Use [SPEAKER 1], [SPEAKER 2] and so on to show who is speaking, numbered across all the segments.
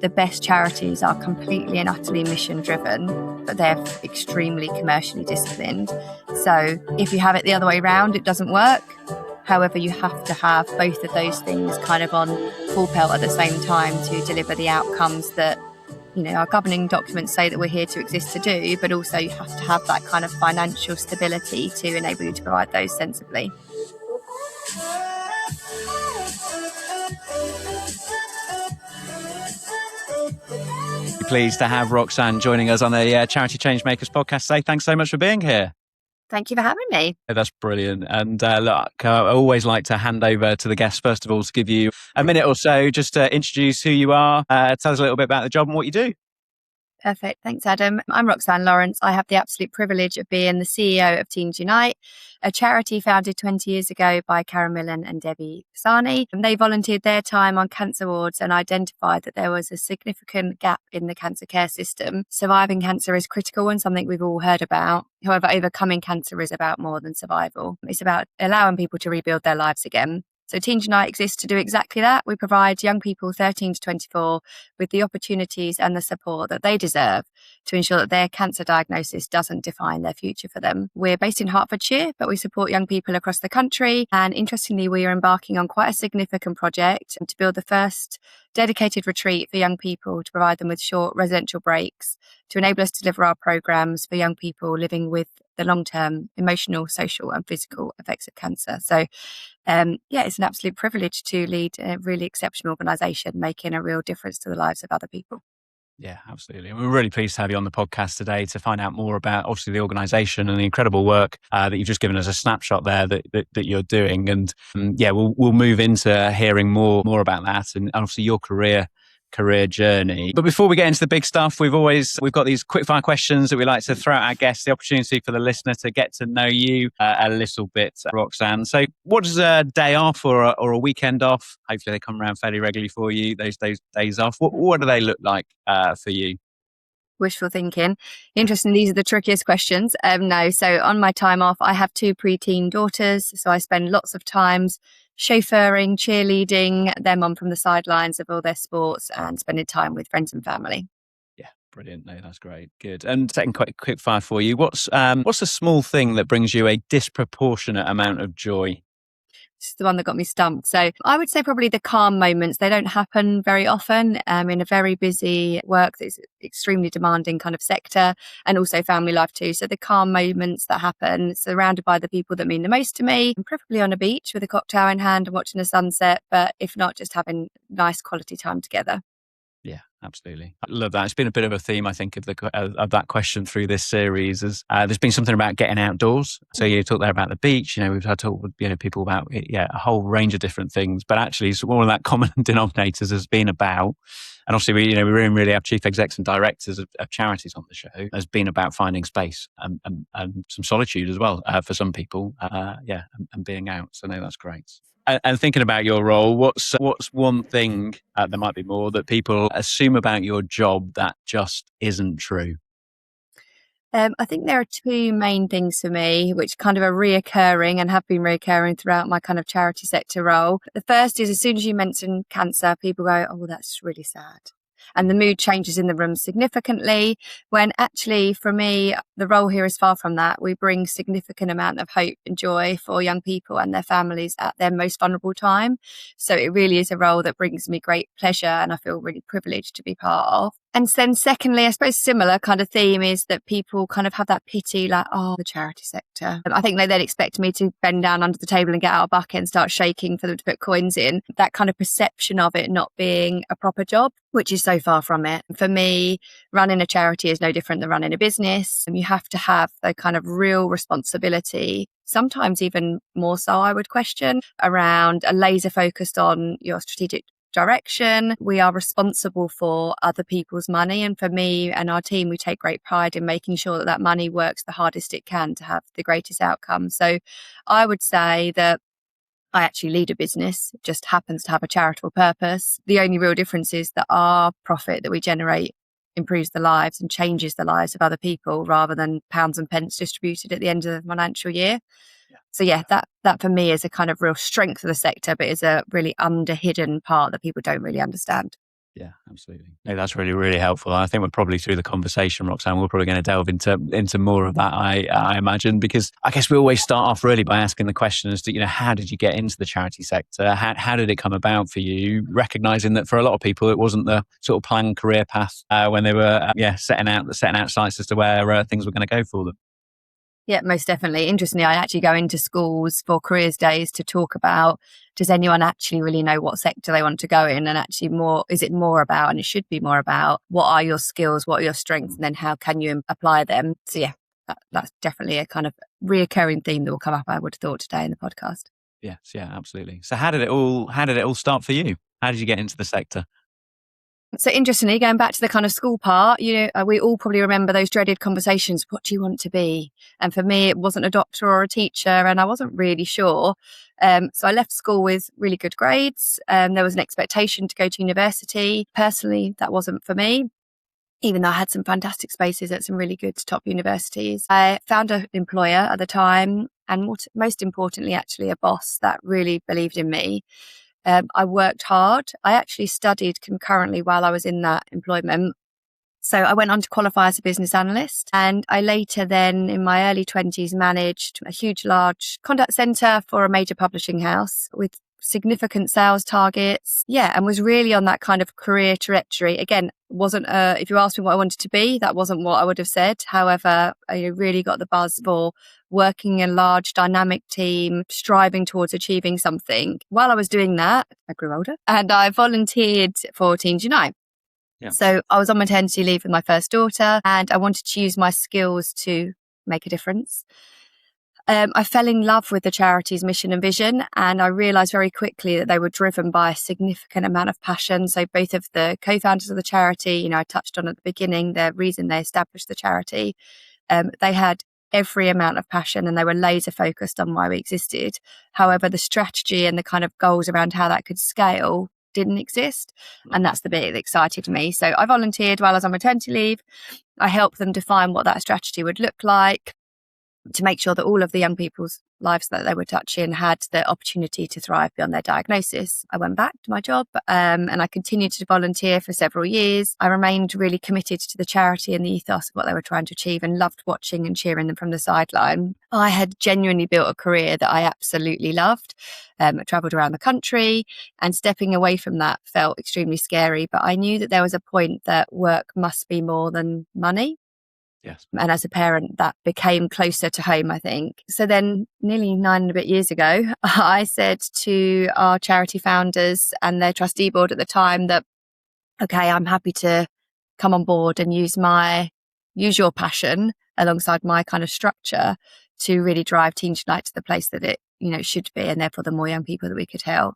[SPEAKER 1] The best charities are completely and utterly mission driven, but they're extremely commercially disciplined. So if you have it the other way around, it doesn't work. However, you have to have both of those things kind of on full pelt at the same time to deliver the outcomes that, our governing documents say that we're here to exist to do, but also you have to have that kind of financial stability to enable you to provide those sensibly.
[SPEAKER 2] Pleased to have Roxanne joining us on the Charity Changemakers Podcast today. Thanks so much for being here.
[SPEAKER 1] Thank you for having me.
[SPEAKER 2] That's brilliant. And look, I always like to hand over to the guests, first of all, to give you a minute or so just to introduce who you are, tell us a little bit about the job and what you do.
[SPEAKER 1] Perfect. Thanks, Adam. I'm Roxanne Lawrance. I have the absolute privilege of being the CEO of Teens Unite, a charity founded 20 years ago by Karen Millen and Debbie Pisani. And they volunteered their time on cancer wards and identified that there was a significant gap in the cancer care system. Surviving cancer is critical and something we've all heard about. However, overcoming cancer is about more than survival. It's about allowing people to rebuild their lives again. So Teens Unite exists to do exactly that. We provide young people 13 to 24 with the opportunities and the support that they deserve to ensure that their cancer diagnosis doesn't define their future for them. We're based in Hertfordshire, but we support young people across the country. And interestingly, we are embarking on quite a significant project to build the first dedicated retreat for young people to provide them with short residential breaks to enable us to deliver our programs for young people living with the long-term emotional, social and physical effects of cancer. So it's an absolute privilege to lead a really exceptional organisation making a real difference to the lives of other people.
[SPEAKER 2] Yeah, absolutely. And we're really pleased to have you on the podcast today to find out more about, obviously, the organisation and the incredible work that you've just given us a snapshot there that you're doing. And we'll move into hearing more about that and obviously your career journey. But before we get into the big stuff, we've got these quickfire questions that we like to throw at our guests, the opportunity for the listener to get to know you a little bit, Roxanne. So what does a day off or a weekend off, hopefully they come around fairly regularly for you, those days off, what do they look like for you?
[SPEAKER 1] Wishful thinking. Interesting. These are the trickiest questions. No. So on my time off, I have 2 preteen daughters. So I spend lots of times chauffeuring, cheerleading them on from the sidelines of all their sports and spending time with friends and family.
[SPEAKER 2] Yeah, brilliant. No, that's great. Good. And second quick fire for you. What's a small thing that brings you a disproportionate amount of joy?
[SPEAKER 1] This is the one that got me stumped. So I would say probably the calm moments. They don't happen very often in a very busy work that's extremely demanding kind of sector, and also family life too. So the calm moments that happen surrounded by the people that mean the most to me, and preferably on a beach with a cocktail in hand and watching a sunset. But if not, just having nice quality time together.
[SPEAKER 2] Yeah, absolutely. I love that. It's been a bit of a theme, I think, of that question through this series. As there's been something about getting outdoors. So you talked there about the beach. We've had talk with people about a whole range of different things. But actually, all of that common denominators has been about. And obviously, we really have chief execs and directors of charities on the show. Has been about finding space and some solitude as well for some people. And being out. So no, that's great. And thinking about your role, what's one thing, there might be more, that people assume about your job that just isn't true?
[SPEAKER 1] I think there are 2 main things for me, which kind of are reoccurring and have been reoccurring throughout my kind of charity sector role. The first is, as soon as you mention cancer, people go, "Oh, that's really sad." And the mood changes in the room significantly, when actually for me, the role here is far from that. We bring significant amount of hope and joy for young people and their families at their most vulnerable time. So it really is a role that brings me great pleasure and I feel really privileged to be part of. And then secondly, I suppose similar kind of theme is that people kind of have that pity, like, oh, the charity sector. I think they then expect me to bend down under the table and get out a bucket and start shaking for them to put coins in. That kind of perception of it not being a proper job, which is so far from it. For me, running a charity is no different than running a business. And you have to have the kind of real responsibility, sometimes even more so, I would question, around a laser focused on your strategic direction. We are responsible for other people's money. And for me and our team, we take great pride in making sure that that money works the hardest it can to have the greatest outcome. So I would say that I actually lead a business. It just happens to have a charitable purpose. The only real difference is that our profit that we generate improves the lives and changes the lives of other people rather than pounds and pence distributed at the end of the financial year. So that for me is a kind of real strength of the sector, but is a really under-hidden part that people don't really understand.
[SPEAKER 2] Yeah, absolutely. No, that's really, really helpful. I think we're probably through the conversation, Roxanne, we're probably going to delve into more of that, I imagine, because I guess we always start off really by asking the question as to, how did you get into the charity sector? How did it come about for you? Recognizing that for a lot of people, it wasn't the sort of planned career path when they were, setting out sights as to where things were going to go for them.
[SPEAKER 1] Yeah, most definitely. Interestingly, I actually go into schools for careers days to talk about, does anyone actually really know what sector they want to go in? And actually is it more about, and it should be more about, what are your skills, what are your strengths, and then how can you apply them? So yeah, that's definitely a kind of reoccurring theme that will come up, I would have thought, today in the podcast.
[SPEAKER 2] Yes, yeah, absolutely. So how did it all start for you? How did you get into the sector?
[SPEAKER 1] So interestingly, going back to the kind of school part, we all probably remember those dreaded conversations. What do you want to be? And for me, it wasn't a doctor or a teacher, and I wasn't really sure. So I left school with really good grades. There was an expectation to go to university. Personally, that wasn't for me, even though I had some fantastic spaces at some really good top universities. I found an employer at the time, and most importantly, actually, a boss that really believed in me. I worked hard. I actually studied concurrently while I was in that employment. So I went on to qualify as a business analyst, and I later then in my early 20s managed a large contact centre for a major publishing house with significant sales targets. Yeah, and was really on that kind of career trajectory. Again, if you asked me what I wanted to be, that wasn't what I would have said. However, I really got the buzz for working in a large dynamic team, striving towards achieving something. While I was doing that, I grew older and I volunteered for Teens Unite. Yeah. So I was on maternity leave with my first daughter, and I wanted to use my skills to make a difference. I fell in love with the charity's mission and vision, and I realised very quickly that they were driven by a significant amount of passion. So both of the co-founders of the charity, I touched on at the beginning, the reason they established the charity, they had every amount of passion and they were laser focused on why we existed. However, the strategy and the kind of goals around how that could scale didn't exist. And that's the bit that excited me. So I volunteered while I was on maternity leave. I helped them define what that strategy would look like to make sure that all of the young people's lives that they were touching had the opportunity to thrive beyond their diagnosis. I went back to my job and I continued to volunteer for several years. I remained really committed to the charity and the ethos of what they were trying to achieve and loved watching and cheering them from the sideline. I had genuinely built a career that I absolutely loved. I travelled around the country, and stepping away from that felt extremely scary, but I knew that there was a point that work must be more than money.
[SPEAKER 2] Yes.
[SPEAKER 1] And as a parent, that became closer to home, I think. So then nearly 9 and a bit years ago, I said to our charity founders and their trustee board at the time that, okay, I'm happy to come on board and use your passion alongside my kind of structure to really drive Teens Unite to the place that it, should be, and therefore the more young people that we could help.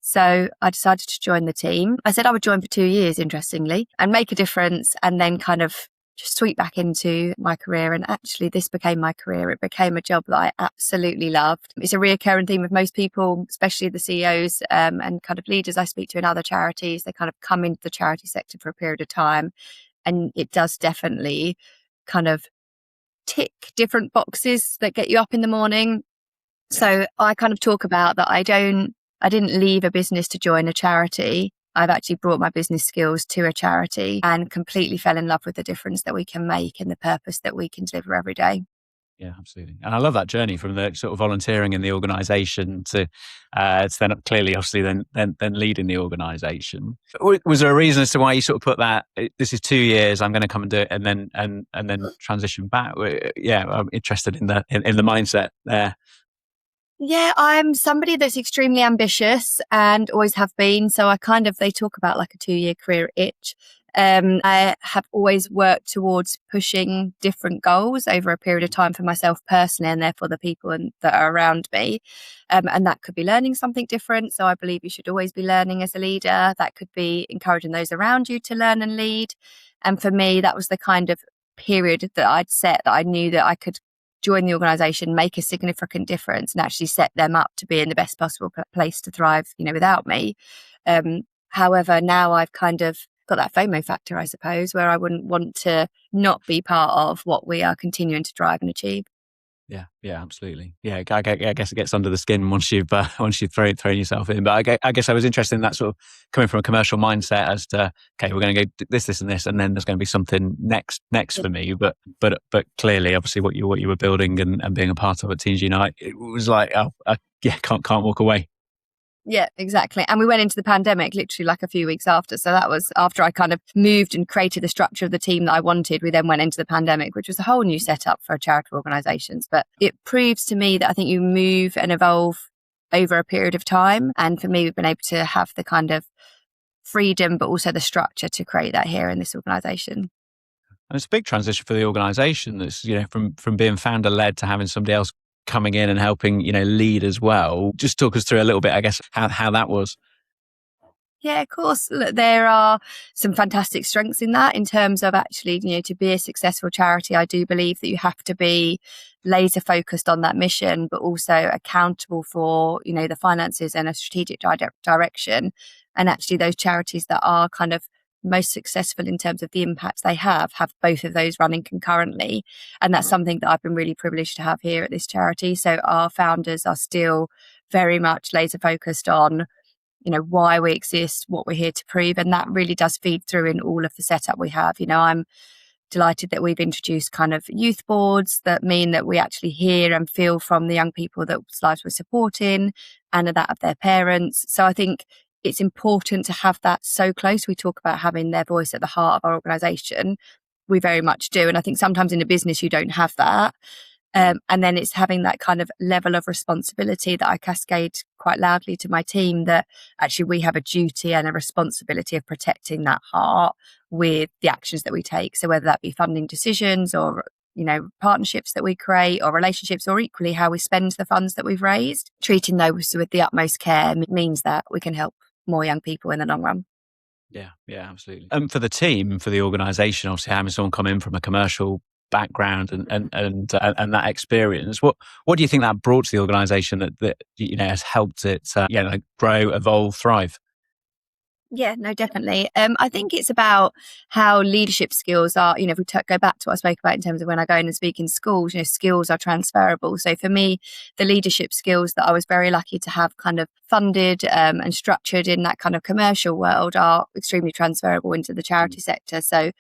[SPEAKER 1] So I decided to join the team. I said I would join for 2 years, interestingly, and make a difference, and then kind of just sweep back into my career. And actually this became my career. It became a job that I absolutely loved. It's a reoccurring theme with most people, especially the CEOs and kind of leaders I speak to in other charities. They kind of come into the charity sector for a period of time, and it does definitely kind of tick different boxes that get you up in the morning. So I kind of talk about that I didn't leave a business to join a charity. I've actually brought my business skills to a charity and completely fell in love with the difference that we can make and the purpose that we can deliver every day.
[SPEAKER 2] Yeah, absolutely. And I love that journey from the sort of volunteering in the organisation to then clearly, obviously, then leading the organisation. Was there a reason as to why you sort of put that? This is 2 years. I'm going to come and do it, and then transition back. Yeah, I'm interested in the mindset there.
[SPEAKER 1] Yeah, I'm somebody that's extremely ambitious and always have been. So they talk about like a 2-year career itch. I have always worked towards pushing different goals over a period of time for myself personally, and therefore the people that are around me. And that could be learning something different. So I believe you should always be learning as a leader. That could be encouraging those around you to learn and lead. And for me, that was the kind of period that I'd set that I knew that I could join the organisation, make a significant difference, and actually set them up to be in the best possible place to thrive, without me. However, now I've kind of got that FOMO factor, I suppose, where I wouldn't want to not be part of what we are continuing to drive and achieve.
[SPEAKER 2] Yeah, absolutely. Yeah, I guess it gets under the skin once you've thrown yourself in. But I guess I was interested in that sort of coming from a commercial mindset as to, okay, we're going to go this, and this, and then there's going to be something next for me. But clearly, obviously, what you were building and being a part of at Teens Unite, it was like, can't walk away.
[SPEAKER 1] Yeah, exactly. And we went into the pandemic literally like a few weeks after. So that was after I kind of moved and created the structure of the team that I wanted. We then went into the pandemic, which was a whole new setup for charitable organisations. But it proves to me that I think you move and evolve over a period of time. And for me, we've been able to have the kind of freedom, but also the structure to create that here in this organisation.
[SPEAKER 2] And it's a big transition for the organisation. That's, from being founder led to having somebody else coming in and helping, lead as well. Just talk us through a little bit, I guess, how that was.
[SPEAKER 1] Yeah, of course. Look, there are some fantastic strengths in that in terms of actually, to be a successful charity, I do believe that you have to be laser focused on that mission, but also accountable for, the finances and a strategic direction. And actually those charities that are kind of most successful in terms of the impacts they have both of those running concurrently. And that's something that I've been really privileged to have here at this charity. So our founders are still very much laser focused on, why we exist, what we're here to prove. And that really does feed through in all of the setup we have. I'm delighted that we've introduced kind of youth boards that mean that we actually hear and feel from the young people whose lives we're supporting and that of their parents. So I think it's important to have that so close. We talk about having their voice at the heart of our organisation. We very much do. And I think sometimes in a business you don't have that. And then it's having that kind of level of responsibility that I cascade quite loudly to my team, that actually we have a duty and a responsibility of protecting that heart with the actions that we take. So whether that be funding decisions or, partnerships that we create or relationships, or equally how we spend the funds that we've raised, treating those with the utmost care means that we can help more young people in the long run.
[SPEAKER 2] Yeah, absolutely. For the team, for the organisation, obviously having someone come in from a commercial background and that experience, what do you think that brought to the organisation that has helped it grow, evolve, thrive?
[SPEAKER 1] Yeah, no, definitely. I think it's about how leadership skills are, if we go back to what I spoke about in terms of when I go in and speak in schools, skills are transferable. So for me, the leadership skills that I was very lucky to have kind of funded and structured in that kind of commercial world are extremely transferable into the charity sector. So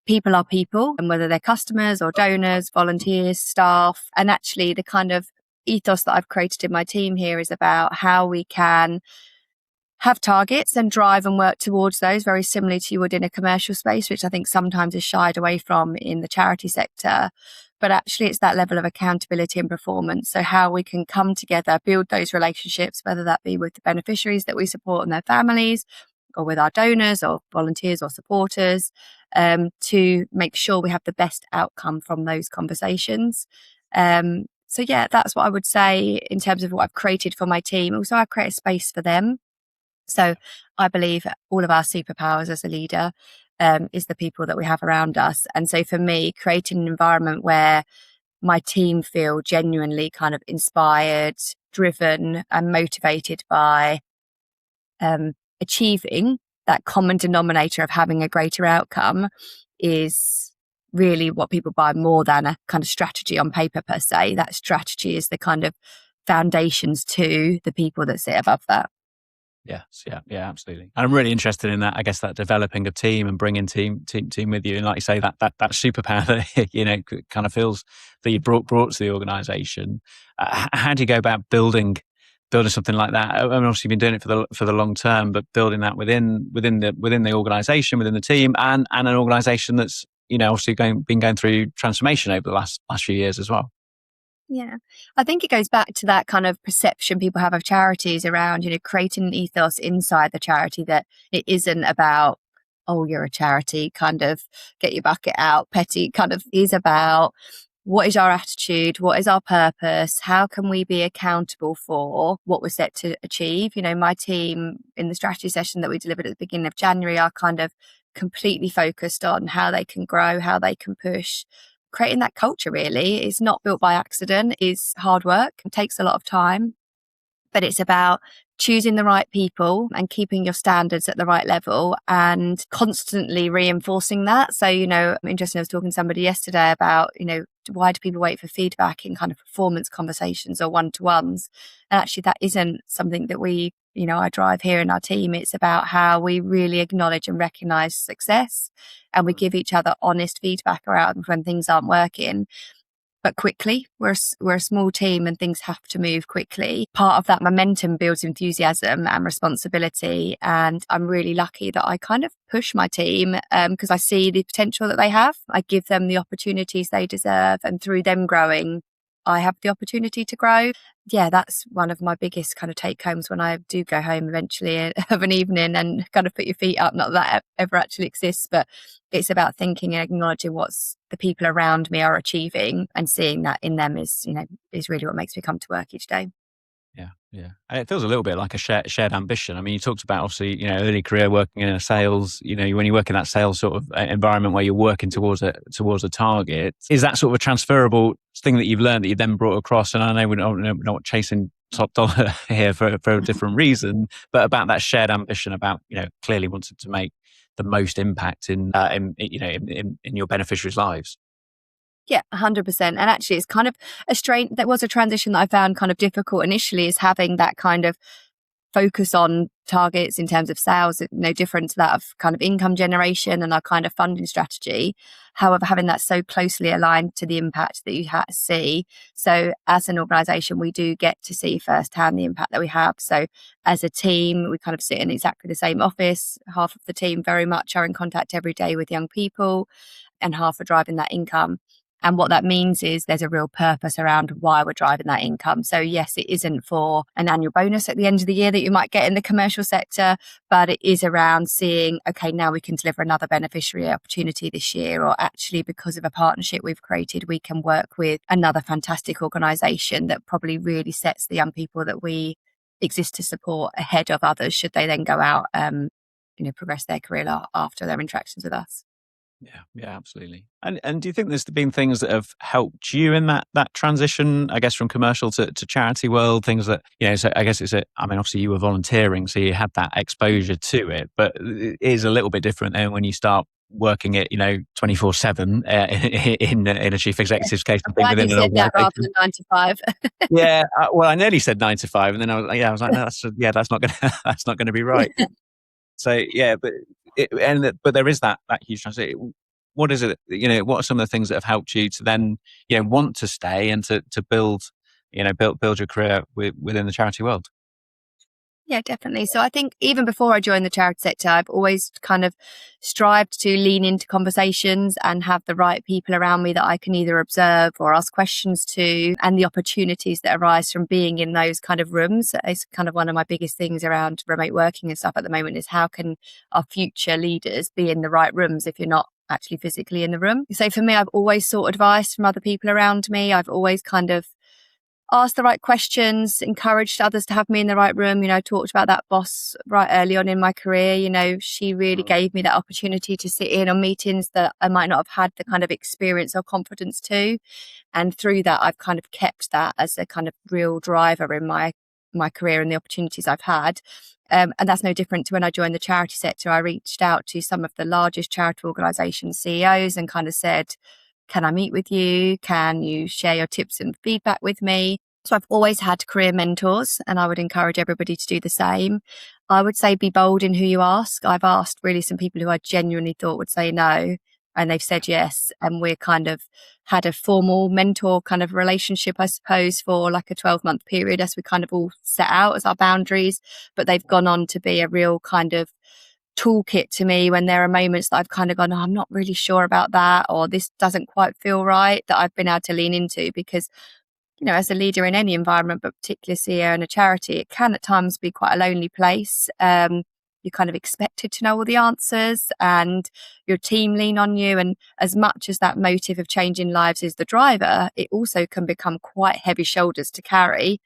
[SPEAKER 1] people are people, and whether they're customers or donors, volunteers, staff, and actually the kind of ethos that I've created in my team here is about how we can have targets and drive and work towards those, very similarly to you would in a commercial space, which I think sometimes is shied away from in the charity sector. But actually it's that level of accountability and performance. So how we can come together, build those relationships, whether that be with the beneficiaries that we support and their families, or with our donors or volunteers or supporters, to make sure we have the best outcome from those conversations. So yeah, that's what I would say in terms of what I've created for my team. Also, I create a space for them. So I believe all of our superpowers as a leader is the people that we have around us. And so for me, creating an environment where my team feel genuinely kind of inspired, driven and motivated by achieving that common denominator of having a greater outcome is really what people buy, more than a kind of strategy on paper per se. That strategy is the kind of foundations to the people that sit above that.
[SPEAKER 2] Yes, yeah, absolutely. And I'm really interested in that. I guess that developing a team and bringing team with you, and like you say, that superpower that kind of feels that you brought to the organisation. How do you go about building something like that? I mean, obviously, you've been doing it for the long term, but building that within the organisation, within the team, and an organisation that's obviously been going through transformation over the last few years as well.
[SPEAKER 1] Yeah, I think it goes back to that kind of perception people have of charities around, creating an ethos inside the charity that it isn't about, oh, you're a charity, kind of get your bucket out, petty, kind of is about what is our attitude, what is our purpose, how can we be accountable for what we're set to achieve. My team in the strategy session that we delivered at the beginning of January are kind of completely focused on how they can grow, how they can push. Creating that culture really is not built by accident, is hard work. It takes a lot of time. but it's about choosing the right people and keeping your standards at the right level and constantly reinforcing that. So, interesting, I was talking to somebody yesterday about, why do people wait for feedback in kind of performance conversations or one-to-ones? And actually that isn't something that I drive here in our team. It's about how we really acknowledge and recognize success, and we give each other honest feedback around when things aren't working. But quickly, we're a small team and things have to move quickly. Part of that momentum builds enthusiasm and responsibility. And I'm really lucky that I kind of push my team because I see the potential that they have. I give them the opportunities they deserve, and through them growing, I have the opportunity to grow. Yeah, that's one of my biggest kind of take homes when I do go home eventually of an evening and kind of put your feet up. Not that ever actually exists, but it's about thinking and acknowledging what's the people around me are achieving, and seeing that in them is really what makes me come to work each day.
[SPEAKER 2] Yeah, yeah. And it feels a little bit like a shared ambition. I mean, you talked about obviously, early career working in a sales, when you work in that sales sort of environment where you're working towards a target, is that sort of a transferable thing that you've learned that you then brought across? And I know we're not chasing top dollar here for a different reason, but about that shared ambition about, clearly wanting to make the most impact in your beneficiaries' lives.
[SPEAKER 1] Yeah, 100%. And actually, it's kind of that was a transition that I found kind of difficult initially, is having that kind of focus on targets in terms of sales, no different to that of kind of income generation and our kind of funding strategy. However, having that so closely aligned to the impact that you see. So as an organisation, we do get to see firsthand the impact that we have. So as a team, we kind of sit in exactly the same office. Half of the team very much are in contact every day with young people, and half are driving that income. And what that means is there's a real purpose around why we're driving that income. So yes, it isn't for an annual bonus at the end of the year that you might get in the commercial sector, but it is around seeing, okay, now we can deliver another beneficiary opportunity this year, or actually because of a partnership we've created, we can work with another fantastic organisation that probably really sets the young people that we exist to support ahead of others should they then go out, progress their career after their interactions with us.
[SPEAKER 2] Yeah, absolutely. And do you think there's been things that have helped you in that transition, I guess, from commercial to charity world, things that, so I guess obviously you were volunteering, so you had that exposure to it, but it is a little bit different than when you start working it, 24/7 in a chief executive's case.
[SPEAKER 1] I'm glad you said that rather than 9 to 5.
[SPEAKER 2] Yeah, well, I nearly said 9 to 5, and then I was like, no, that's not going to be right. So yeah, but there is that huge transition. What is it? What are some of the things that have helped you to then want to stay and to build build your career within the charity world?
[SPEAKER 1] Yeah, definitely. So I think even before I joined the charity sector, I've always kind of strived to lean into conversations and have the right people around me that I can either observe or ask questions to, and the opportunities that arise from being in those kind of rooms. It's kind of one of my biggest things around remote working and stuff at the moment, is how can our future leaders be in the right rooms if you're not actually physically in the room. So for me, I've always sought advice from other people around me. I've always kind of asked the right questions, encouraged others to have me in the right room. I talked about that boss right early on in my career. She really gave me that opportunity to sit in on meetings that I might not have had the kind of experience or confidence to. And through that, I've kind of kept that as a kind of real driver in my career and the opportunities I've had. And that's no different to when I joined the charity sector. I reached out to some of the largest charity organisations CEOs and kind of said, can I meet with you? Can you share your tips and feedback with me? So I've always had career mentors, and I would encourage everybody to do the same. I would say be bold in who you ask. I've asked really some people who I genuinely thought would say no, and they've said yes. And we're kind of had a formal mentor kind of relationship, I suppose, for like a 12-month period as we kind of all set out as our boundaries. But they've gone on to be a real kind of toolkit to me when there are moments that I've kind of gone, oh, I'm not really sure about that, or this doesn't quite feel right, that I've been able to lean into. Because, as a leader in any environment, but particularly CEO in a charity, it can at times be quite a lonely place. You're kind of expected to know all the answers, and your team lean on you. And as much as that motive of changing lives is the driver, it also can become quite heavy shoulders to carry.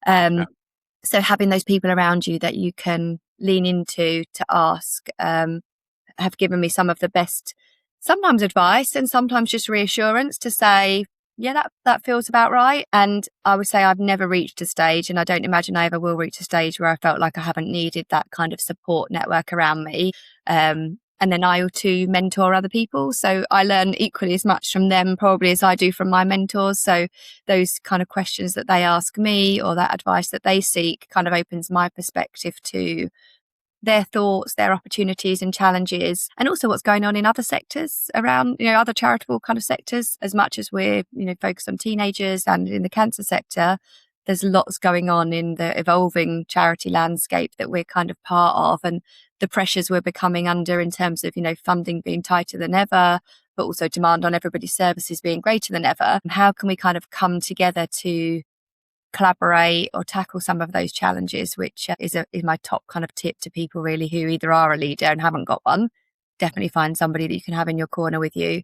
[SPEAKER 1] So having those people around you that you can lean into to ask have given me some of the best, sometimes advice and sometimes just reassurance to say, Yeah, that feels about right. And I would say I've never reached a stage, and I don't imagine I ever will reach a stage where I felt like I haven't needed that kind of support network around me. And then I too mentor other people. So I learn equally as much from them probably as I do from my mentors. So those kind of questions that they ask me or that advice that they seek kind of opens my perspective to their thoughts, their opportunities and challenges, and also what's going on in other sectors around, other charitable kind of sectors. As much as we're, focused on teenagers and in the cancer sector, there's lots going on in the evolving charity landscape that we're kind of part of, and the pressures we're becoming under in terms of, funding being tighter than ever, but also demand on everybody's services being greater than ever. And how can we kind of come together to collaborate or tackle some of those challenges, which is my top kind of tip to people really who either are a leader and haven't got one. Definitely find somebody that you can have in your corner with you,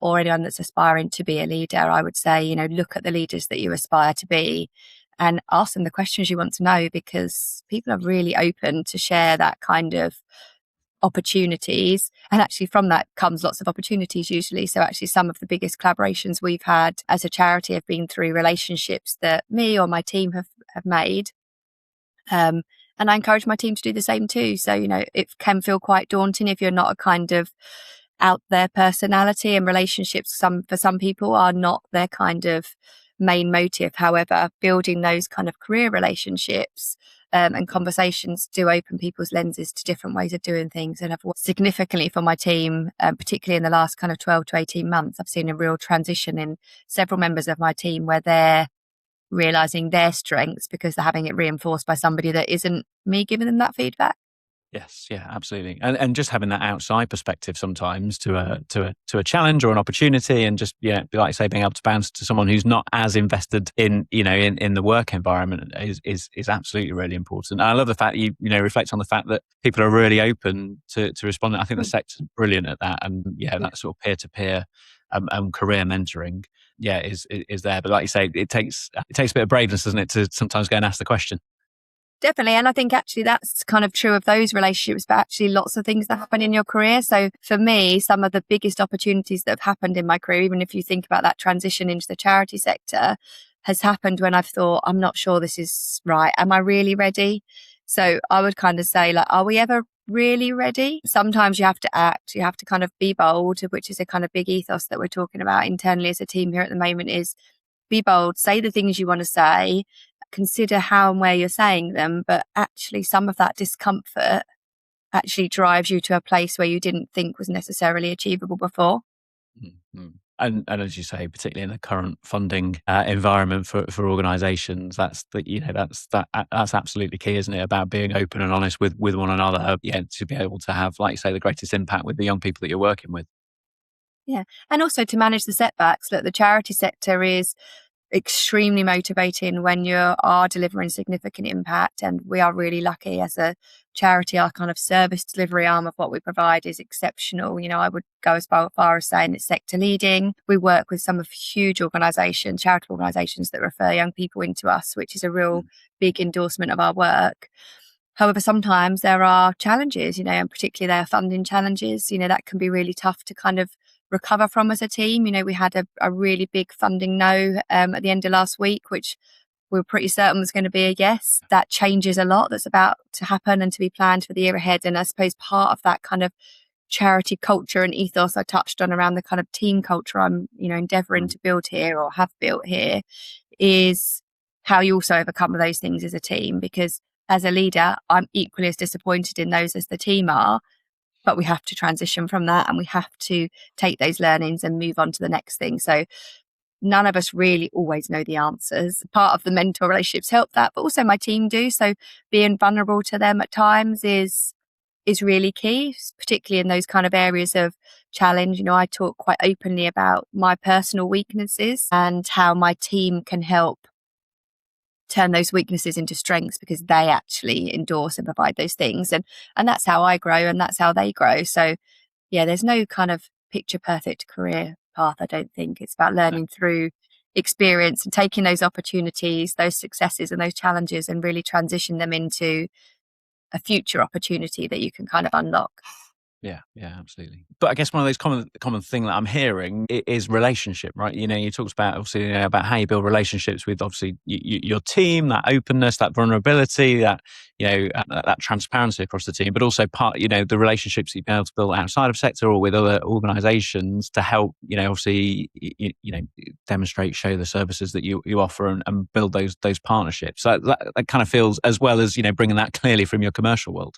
[SPEAKER 1] or anyone that's aspiring to be a leader. I would say, look at the leaders that you aspire to be and ask them the questions you want to know, because people are really open to share that kind of opportunities, and actually from that comes lots of opportunities usually. So actually some of the biggest collaborations we've had as a charity have been through relationships that me or my team have made, and I encourage my team to do the same too. So it can feel quite daunting if you're not a kind of out there personality, and relationships for some people are not their kind of main motive. However, building those kind of career relationships and conversations do open people's lenses to different ways of doing things, and have worked significantly for my team, particularly in the last kind of 12 to 18 months. I've seen a real transition in several members of my team where they're realizing their strengths because they're having it reinforced by somebody that isn't me giving them that feedback.
[SPEAKER 2] Yes, yeah, absolutely, and just having that outside perspective sometimes to a challenge or an opportunity, and just like I say, being able to bounce to someone who's not as invested in in the work environment is absolutely really important. And I love the fact you reflect on the fact that people are really open to responding. I think the sector's brilliant at that, and that sort of peer to peer career mentoring is there. But like you say, it takes a bit of braveness, doesn't it, to sometimes go and ask the question.
[SPEAKER 1] Definitely. And I think actually that's kind of true of those relationships, but actually lots of things that happen in your career. So for me, some of the biggest opportunities that have happened in my career, even if you think about that transition into the charity sector, has happened when I've thought, I'm not sure this is right. Am I really ready? So I would kind of say, like, are we ever really ready? Sometimes you have to act, you have to kind of be bold, which is a kind of big ethos that we're talking about internally as a team here at the moment, is be bold, say the things you want to say, consider how and where you're saying them, but actually some of that discomfort actually drives you to a place where you didn't think was necessarily achievable before.
[SPEAKER 2] Mm-hmm. And as you say, particularly in the current funding environment for organisations, that's absolutely key, isn't it? About being open and honest with one another, to be able to have, like you say, the greatest impact with the young people that you're working with.
[SPEAKER 1] Yeah, and also to manage the setbacks. Look, the charity sector is extremely motivating when you are delivering significant impact, and we are really lucky as a charity. Our kind of service delivery arm of what we provide is exceptional. I would go as far as saying it's sector leading. We work with some of huge organisations, charitable organisations that refer young people into us, which is a real big endorsement of our work. However, sometimes there are challenges, and particularly there are funding challenges, that can be really tough to kind of recover from as a team. We had a really big funding no at the end of last week, which we were pretty certain was going to be a yes. That changes a lot that's about to happen and to be planned for the year ahead. And I suppose part of that kind of charity culture and ethos I touched on around the kind of team culture I'm, endeavouring to build here or have built here is how you also overcome those things as a team. Because as a leader, I'm equally as disappointed in those as the team are. But we have to transition from that, and we have to take those learnings and move on to the next thing. So none of us really always know the answers. Part of the mentor relationships help that, but also my team do. So being vulnerable to them at times is really key, particularly in those kind of areas of challenge. I talk quite openly about my personal weaknesses and how my team can help turn those weaknesses into strengths, because they actually endorse and provide those things. And that's how I grow, and that's how they grow. So there's no kind of picture perfect career path. I don't think. It's about learning through experience and taking those opportunities, those successes and those challenges, and really transition them into a future opportunity that you can kind of unlock.
[SPEAKER 2] Yeah, absolutely. But I guess one of those common thing that I'm hearing is relationship, right? You talked about obviously about how you build relationships with obviously your team, that openness, that vulnerability, that that transparency across the team, but also the relationships that you've been able to build outside of sector or with other organisations to help obviously demonstrate, show the services that you offer and build those partnerships. So that kind of feels, as well as bringing that clearly from your commercial world.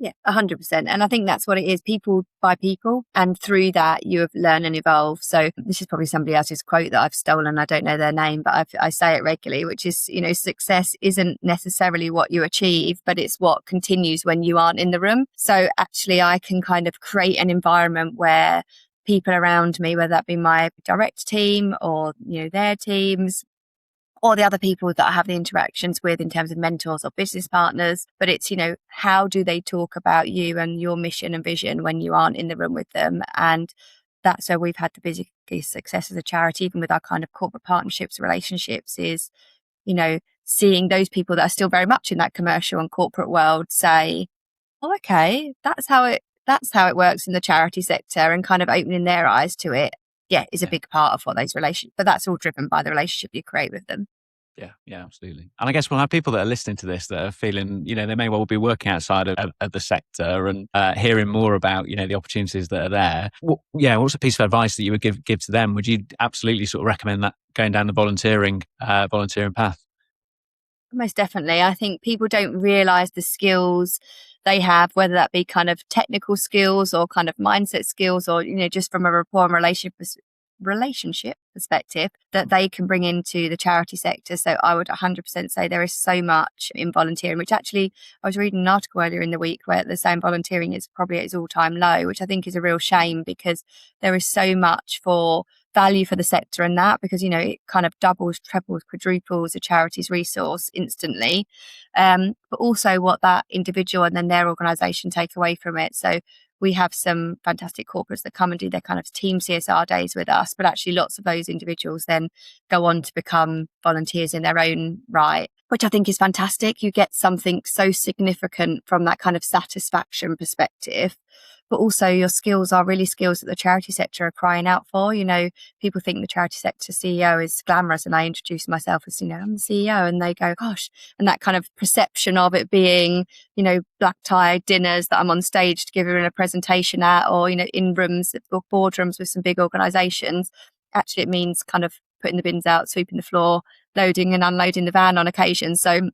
[SPEAKER 1] Yeah, 100%. And I think that's what it is, people by people. And through that, you have learned and evolved. So this is probably somebody else's quote that I've stolen. I don't know their name, but I say it regularly, which is, success isn't necessarily what you achieve, but it's what continues when you aren't in the room. So actually, I can kind of create an environment where people around me, whether that be my direct team or, their teams, or the other people that I have the interactions with in terms of mentors or business partners. But it's, how do they talk about you and your mission and vision when you aren't in the room with them? And that's where we've had the biggest success as a charity, even with our kind of corporate partnerships, relationships, is, seeing those people that are still very much in that commercial and corporate world say, oh, okay, that's how it works in the charity sector, and kind of opening their eyes to it. Yeah, is a big part of what those relationships, but that's all driven by the relationship you create with them.
[SPEAKER 2] Yeah, absolutely. And I guess we'll have people that are listening to this that are feeling, they may well be working outside of the sector and hearing more about, the opportunities that are there. What's a piece of advice that you would give to them? Would you absolutely sort of recommend that going down the volunteering path?
[SPEAKER 1] Most definitely. I think people don't realise the skills they have, whether that be kind of technical skills or kind of mindset skills, or, just from a rapport and relationship perspective that they can bring into the charity sector. So I would 100% say there is so much in volunteering, which actually I was reading an article earlier in the week where they're saying volunteering is probably at its all-time low, which I think is a real shame, because there is so much for value for the sector in that, because it kind of doubles, trebles, quadruples a charity's resource instantly, but also what that individual and then their organisation take away from it. So we have some fantastic corporates that come and do their kind of team CSR days with us, but actually lots of those individuals then go on to become volunteers in their own right, which I think is fantastic. You get something so significant from that kind of satisfaction perspective, but also your skills are really skills that the charity sector are crying out for. People think the charity sector CEO is glamorous, and I introduce myself as, I'm the CEO, and they go, gosh, and that kind of perception of it being, black tie dinners that I'm on stage to give her a presentation at, or, in rooms or boardrooms with some big organisations. Actually, it means kind of putting the bins out, sweeping the floor, loading and unloading the van on occasion. So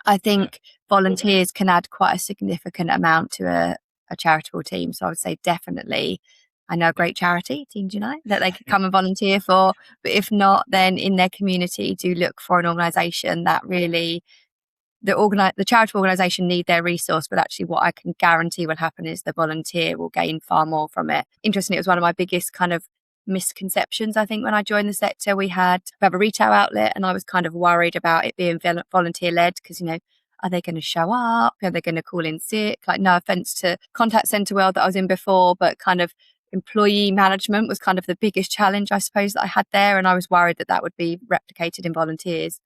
[SPEAKER 1] I think volunteers can add quite a significant amount to a charitable team. So I would say definitely, I know a great charity, Teams Unite, that they could come and volunteer for. But if not, then in their community, do look for an organisation that really, the charitable organisation need their resource, but actually what I can guarantee will happen is the volunteer will gain far more from it. Interestingly, it was one of my biggest kind of misconceptions, I think, when I joined the sector. We have a retail outlet, and I was kind of worried about it being volunteer led, because, are they going to show up? Are they going to call in sick? Like, no offense to contact center world that I was in before, but kind of employee management was kind of the biggest challenge, I suppose, that I had there. And I was worried that would be replicated in volunteers.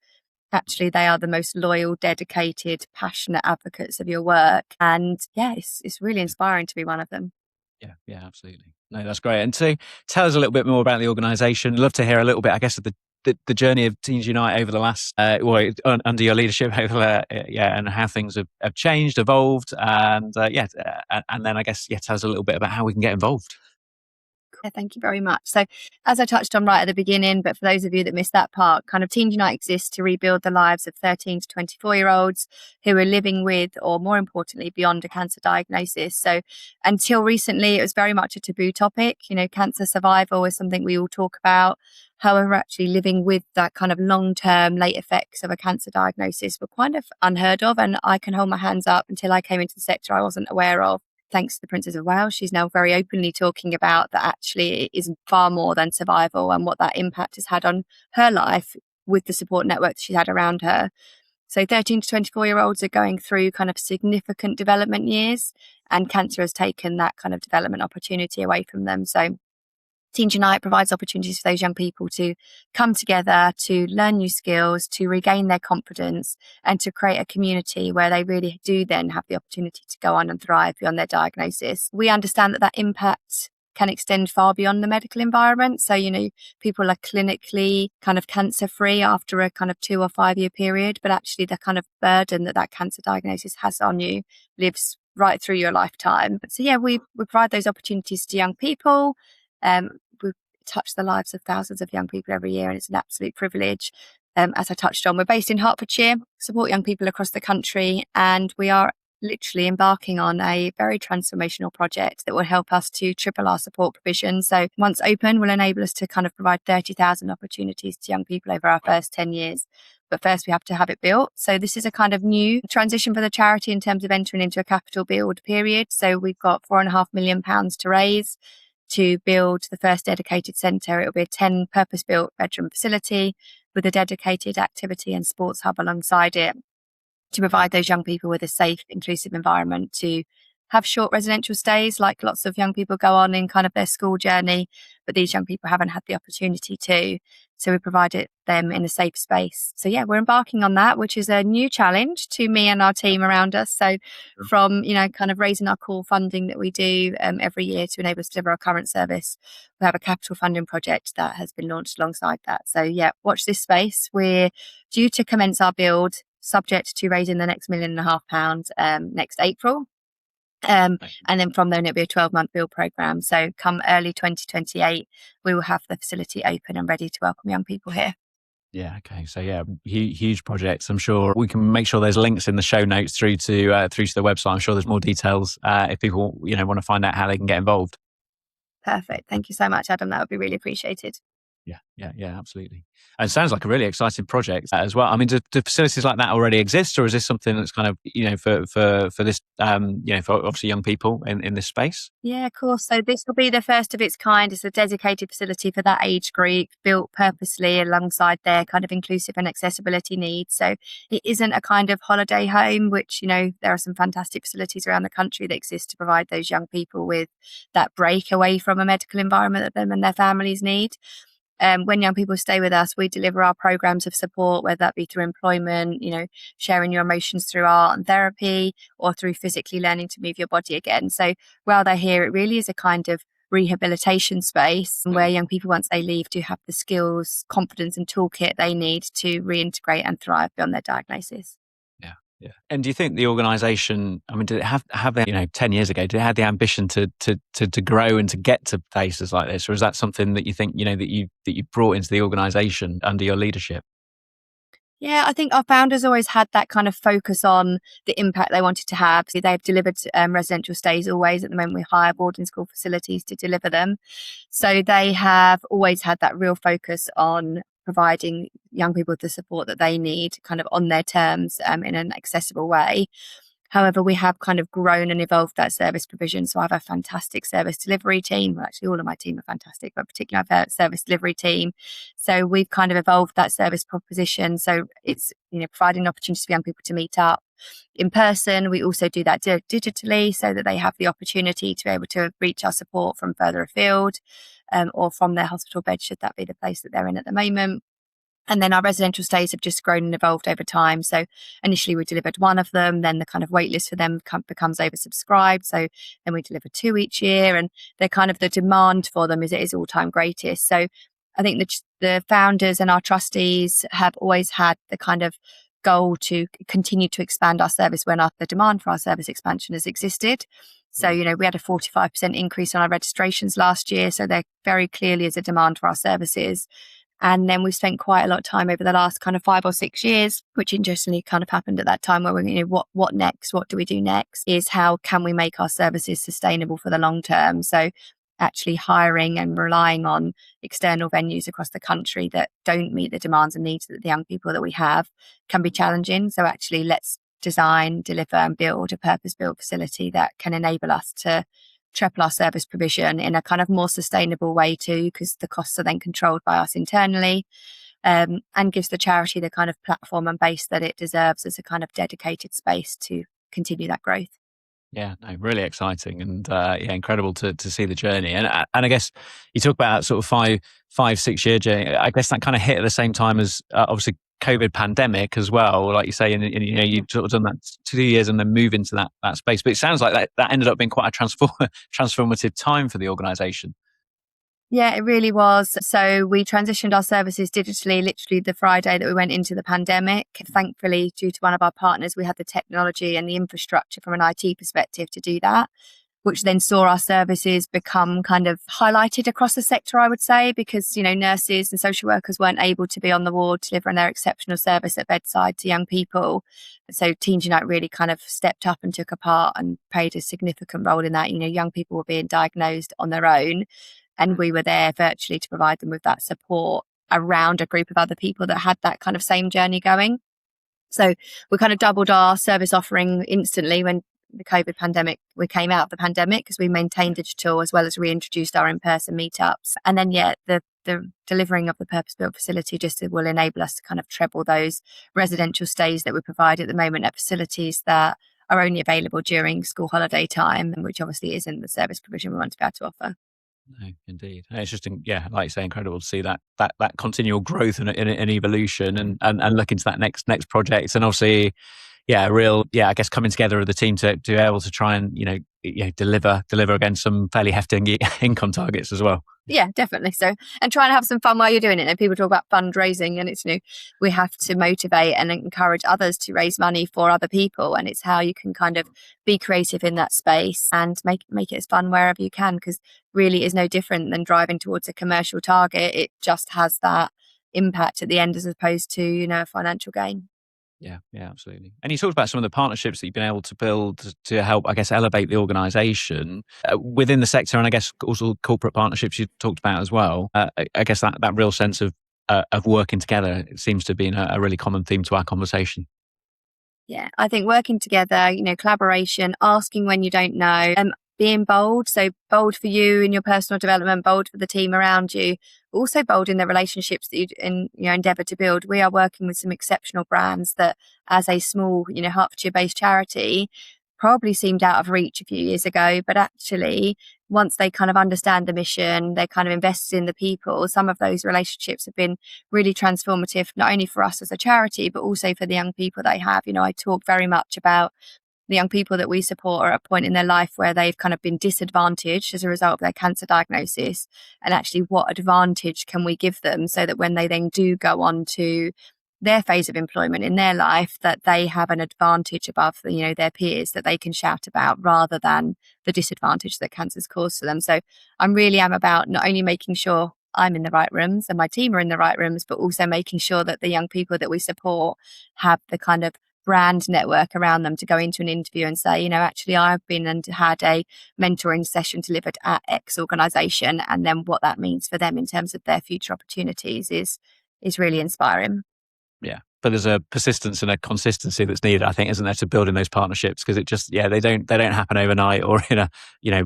[SPEAKER 1] Actually, they are the most loyal, dedicated, passionate advocates of your work. And it's really inspiring to be one of them.
[SPEAKER 2] Yeah, absolutely. No, that's great. And to tell us a little bit more about the organisation, love to hear a little bit, I guess, of the journey of Teams Unite over the last, under your leadership, and how things have changed, evolved, and then I guess, tell us a little bit about how we can get involved.
[SPEAKER 1] Thank you very much. So as I touched on right at the beginning, but for those of you that missed that part, kind of Teams Unite exists to rebuild the lives of 13 to 24-year-olds who are living with, or more importantly, beyond a cancer diagnosis. So until recently, it was very much a taboo topic. Cancer survival is something we all talk about. However, actually living with that kind of long-term late effects of a cancer diagnosis were kind of unheard of. And I can hold my hands up, until I came into the sector, I wasn't aware of. Thanks to the Princess of Wales, she's now very openly talking about that actually it is far more than survival, and what that impact has had on her life with the support network that she's had around her. So 13 to 24-year-olds are going through kind of significant development years, and cancer has taken that kind of development opportunity away from them. So Teens Unite provides opportunities for those young people to come together, to learn new skills, to regain their confidence, and to create a community where they really do then have the opportunity to go on and thrive beyond their diagnosis. We understand that impact can extend far beyond the medical environment. So, people are clinically kind of cancer-free after a kind of 2 or 5 year period, but actually the kind of burden that cancer diagnosis has on you lives right through your lifetime. So yeah, we provide those opportunities to young people. We touch the lives of thousands of young people every year, and it's an absolute privilege. As I touched on, we're based in Hertfordshire, support young people across the country, and we are literally embarking on a very transformational project that will help us to triple our support provision. So once open, will enable us to kind of provide 30,000 opportunities to young people over our first 10 years. But first we have to have it built. So this is a kind of new transition for the charity in terms of entering into a capital build period. So we've got £4.5 million to raise to build the first dedicated centre. It will be a 10 purpose-built bedroom facility with a dedicated activity and sports hub alongside it, to provide those young people with a safe, inclusive environment to have short residential stays like lots of young people go on in kind of their school journey, but these young people haven't had the opportunity to. So we provided them in a safe space. So yeah, we're embarking on that, which is a new challenge to me and our team around us. So from, kind of raising our core funding that we do every year to enable us to deliver our current service, we have a capital funding project that has been launched alongside that. So yeah, watch this space. We're due to commence our build, subject to raising the next £1.5 million next April. And then from there, it'll be a 12-month build programme. So come early 2028, we will have the facility open and ready to welcome young people here.
[SPEAKER 2] Yeah. Okay. So yeah, huge projects. I'm sure we can make sure there's links in the show notes through to the website. I'm sure there's more details if people want to find out how they can get involved.
[SPEAKER 1] Perfect. Thank you so much, Adam. That would be really appreciated.
[SPEAKER 2] Yeah, absolutely. And it sounds like a really exciting project as well. I mean, do facilities like that already exist, or is this something that's kind of, for this, for obviously young people in this space?
[SPEAKER 1] Yeah, of course. So this will be the first of its kind. It's a dedicated facility for that age group, built purposely alongside their kind of inclusive and accessibility needs. So it isn't a kind of holiday home, which, there are some fantastic facilities around the country that exist to provide those young people with that break away from a medical environment that them and their families need. When young people stay with us, we deliver our programs of support, whether that be through employment, sharing your emotions through art and therapy, or through physically learning to move your body again. So while they're here, it really is a kind of rehabilitation space where young people, once they leave, do have the skills, confidence and toolkit they need to reintegrate and thrive beyond their diagnosis.
[SPEAKER 2] Yeah. And do you think the organisation, I mean, did it have 10 years ago, did it have the ambition to grow and to get to places like this? Or is that something that you think, that you brought into the organisation under your leadership?
[SPEAKER 1] Yeah, I think our founders always had that kind of focus on the impact they wanted to have. So they've delivered residential stays always. At the moment, we hire boarding school facilities to deliver them. So they have always had that real focus on providing young people the support that they need kind of on their terms in an accessible way. However, we have kind of grown and evolved that service provision. So I have a fantastic service delivery team. Well, actually, all of my team are fantastic, but particularly I have a service delivery team. So we've kind of evolved that service proposition. So it's, providing opportunities for young people to meet up in person. We also do that digitally so that they have the opportunity to be able to reach our support from further afield or from their hospital bed, should that be the place that they're in at the moment. And then our residential stays have just grown and evolved over time. So initially we delivered one of them, then the kind of wait list for them becomes oversubscribed. So then we deliver 2 each year, and they're kind of the demand for them is all-time greatest. So I think the founders and our trustees have always had the kind of goal to continue to expand our service when the demand for our service expansion has existed. So, we had a 45% increase on our registrations last year. So there very clearly is a demand for our services. And then we've spent quite a lot of time over the last kind of 5 or 6 years, which interestingly kind of happened at that time where we're, what next? What do we do next? Is how can we make our services sustainable for the long term? So actually hiring and relying on external venues across the country that don't meet the demands and needs that the young people that we have can be challenging. So actually let's design, deliver and build a purpose-built facility that can enable us to triple our service provision in a kind of more sustainable way too, because the costs are then controlled by us internally, and gives the charity the kind of platform and base that it deserves as a kind of dedicated space to continue that growth.
[SPEAKER 2] Yeah, no, really exciting and incredible to see the journey. And I guess you talk about sort of 5, 6 year journey. I guess that kind of hit at the same time as obviously COVID pandemic as well. Like you say, and you know, you sort of done that 2 years and then move into that space. But it sounds like that ended up being quite a transformative time for the organisation.
[SPEAKER 1] Yeah, it really was. So we transitioned our services digitally literally the Friday that we went into the pandemic. Thankfully, due to one of our partners, we had the technology and the infrastructure from an IT perspective to do that, which then saw our services become kind of highlighted across the sector, I would say, because, you know, nurses and social workers weren't able to be on the ward delivering their exceptional service at bedside to young people. So Teens Unite really kind of stepped up and took a part and played a significant role in that. You know, young people were being diagnosed on their own, and we were there virtually to provide them with that support around a group of other people that had that kind of same journey going. So we kind of doubled our service offering instantly when the COVID pandemic, we came out of the pandemic, because we maintained digital as well as reintroduced our in-person meetups. And then, the delivering of the purpose-built facility just will enable us to kind of treble those residential stays that we provide at the moment at facilities that are only available during school holiday time, which obviously isn't the service provision we want to be able to offer.
[SPEAKER 2] No, indeed. And it's just, like you say, incredible to see that continual growth and evolution and look into that next project. And obviously, I guess coming together of the team to be able to try and, deliver against some fairly hefty income targets as well.
[SPEAKER 1] Yeah, definitely. So, and try and have some fun while you're doing it. And people talk about fundraising, and it's, we have to motivate and encourage others to raise money for other people. And it's how you can kind of be creative in that space and make it as fun wherever you can, because really is no different than driving towards a commercial target. It just has that impact at the end as opposed to, a financial gain.
[SPEAKER 2] Yeah, absolutely. And you talked about some of the partnerships that you've been able to build to help, I guess, elevate the organisation within the sector, and I guess also corporate partnerships you talked about as well. I guess that real sense of working together seems to be a really common theme to our conversation.
[SPEAKER 1] Yeah, I think working together, collaboration, asking when you don't know, being bold. So bold for you in your personal development, bold for the team around you, also bold in the relationships that you endeavour to build. We are working with some exceptional brands that, as a small, Hertfordshire-based charity, probably seemed out of reach a few years ago. But actually, once they kind of understand the mission, they kind of invested in the people. Some of those relationships have been really transformative, not only for us as a charity, but also for the young people they have. I talk very much about the young people that we support are at a point in their life where they've kind of been disadvantaged as a result of their cancer diagnosis. And actually, what advantage can we give them so that when they then do go on to their phase of employment in their life, that they have an advantage above their peers that they can shout about, rather than the disadvantage that cancer's caused to them. So I really am about not only making sure I'm in the right rooms and my team are in the right rooms, but also making sure that the young people that we support have the kind of brand network around them to go into an interview and say, actually, I've been and had a mentoring session delivered at X organisation, and then what that means for them in terms of their future opportunities is really inspiring.
[SPEAKER 2] Yeah, but there's a persistence and a consistency that's needed, I think, isn't there, to building those partnerships, because it just they don't happen overnight or in a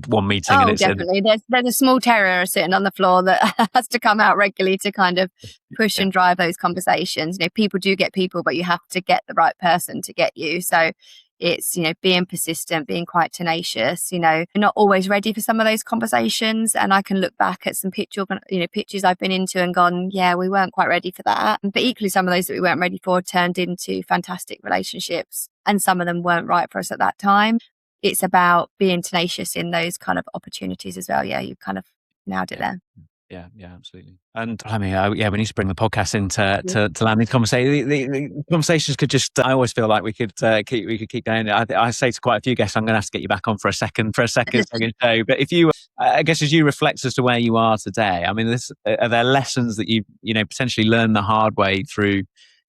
[SPEAKER 2] one meeting.
[SPEAKER 1] Oh, definitely. There's a small terrier sitting on the floor that has to come out regularly to kind of push and drive those conversations. People do get people, but you have to get the right person to get you. So it's, being persistent, being quite tenacious, not always ready for some of those conversations. And I can look back at some pitches I've been into and gone, yeah, we weren't quite ready for that. But equally, some of those that we weren't ready for turned into fantastic relationships, and some of them weren't right for us at that time. It's about being tenacious in those kind of opportunities as well. Yeah, you kind of nailed it there.
[SPEAKER 2] Yeah, absolutely. And I mean, we need to bring the podcast in to land these conversations. The conversations could just, I always feel like we could keep going. I say to quite a few guests, I'm going to have to get you back on for a second show. But if you, I guess, as you reflect as to where you are today, I mean, are there lessons that you potentially learned the hard way through,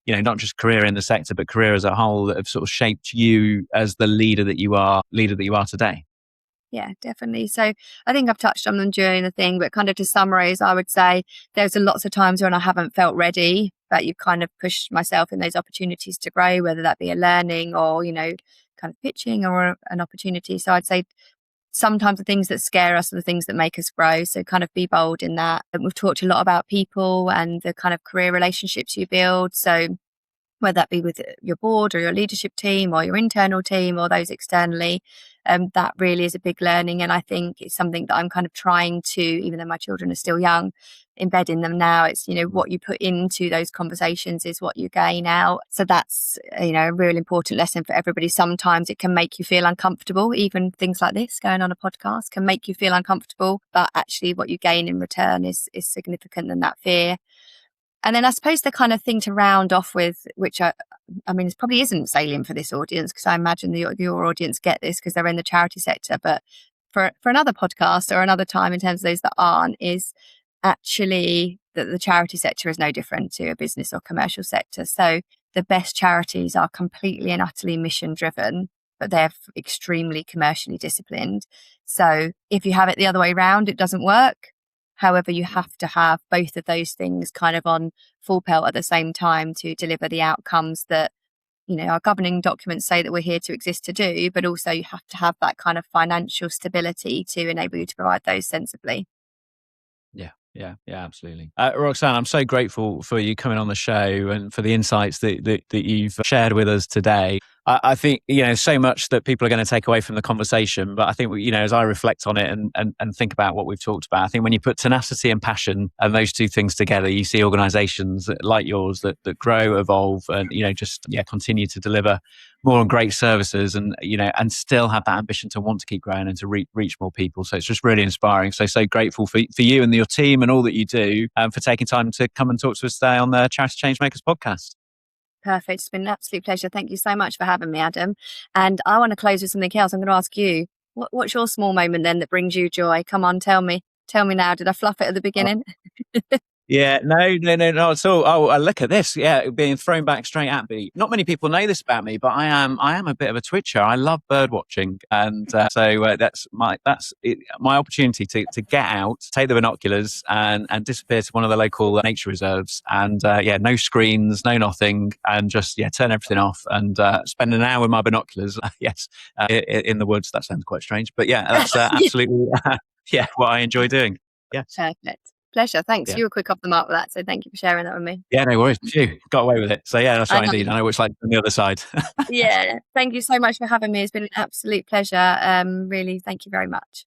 [SPEAKER 2] not just career in the sector, but career as a whole, that have sort of shaped you as the leader that you are today?
[SPEAKER 1] Yeah, definitely. So I think I've touched on them during the thing, but kind of to summarize, I would say there's lots of times when I haven't felt ready, but you've kind of pushed myself in those opportunities to grow, whether that be a learning or, kind of pitching or an opportunity. So I'd say sometimes the things that scare us are the things that make us grow. So kind of be bold in that. And we've talked a lot about people and the kind of career relationships you build. So whether that be with your board or your leadership team or your internal team or those externally. That really is a big learning. And I think it's something that I'm kind of trying to, even though my children are still young, embed in them now. It's, what you put into those conversations is what you gain out. So that's, a real important lesson for everybody. Sometimes it can make you feel uncomfortable. Even things like this, going on a podcast, can make you feel uncomfortable. But actually what you gain in return is significant than that fear. And then I suppose the kind of thing to round off with, which it probably isn't salient for this audience, because I imagine your audience get this because they're in the charity sector. But for another podcast or another time, in terms of those that aren't, is actually that the charity sector is no different to a business or commercial sector. So the best charities are completely and utterly mission driven, but they're extremely commercially disciplined. So if you have it the other way around, it doesn't work. However, you have to have both of those things kind of on full pelt at the same time to deliver the outcomes that, our governing documents say that we're here to exist to do, but also you have to have that kind of financial stability to enable you to provide those sensibly.
[SPEAKER 2] Yeah, absolutely. Roxanne, I'm so grateful for you coming on the show and for the insights that you've shared with us today. I think, so much that people are going to take away from the conversation, but I think, as I reflect on it and think about what we've talked about, I think when you put tenacity and passion and those two things together, you see organizations like yours that grow, evolve, and, continue to deliver more and great services and still have that ambition to want to keep growing and to reach more people. So it's just really inspiring. So grateful for you and your team and all that you do, for taking time to come and talk to us today on the Charity Changemakers podcast.
[SPEAKER 1] Perfect. It's been an absolute pleasure. Thank you so much for having me, Adam. And I want to close with something else. I'm going to ask you, what's your small moment then that brings you joy? Come on, tell me now. Did I fluff it at the beginning?
[SPEAKER 2] Yeah, no, not at all. Oh, look at this. Yeah, being thrown back straight at me. Not many people know this about me, but I am a bit of a twitcher. I love bird watching, and so that's my opportunity to get out, take the binoculars, and disappear to one of the local nature reserves, and no screens, no nothing, and just turn everything off and spend an hour with my binoculars. Yes, in the woods. That sounds quite strange, but that's absolutely what I enjoy doing. Yeah,
[SPEAKER 1] perfect. Pleasure. Thanks. You were quick off the mark with that. So thank you for sharing that with me.
[SPEAKER 2] Yeah, no worries. Phew, got away with it. So that's right indeed. I know what it's like on the other side.
[SPEAKER 1] Yeah. Thank you so much for having me. It's been an absolute pleasure. Really, thank you very much.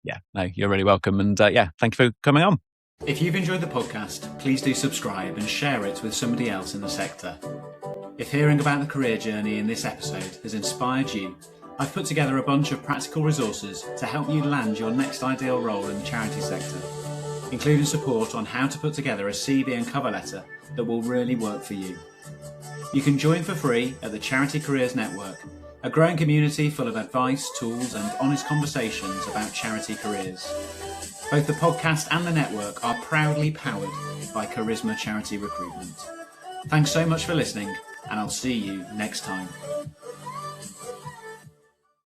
[SPEAKER 2] Yeah, no, you're really welcome. And thank you for coming on. If you've enjoyed the podcast, please do subscribe and share it with somebody else in the sector. If hearing about the career journey in this episode has inspired you, I've put together a bunch of practical resources to help you land your next ideal role in the charity sector, including support on how to put together a CV and cover letter that will really work for you. You can join for free at the Charity Careers Network, a growing community full of advice, tools and honest conversations about charity careers. Both the podcast and the network are proudly powered by Charisma Charity Recruitment. Thanks so much for listening, and I'll see you next time.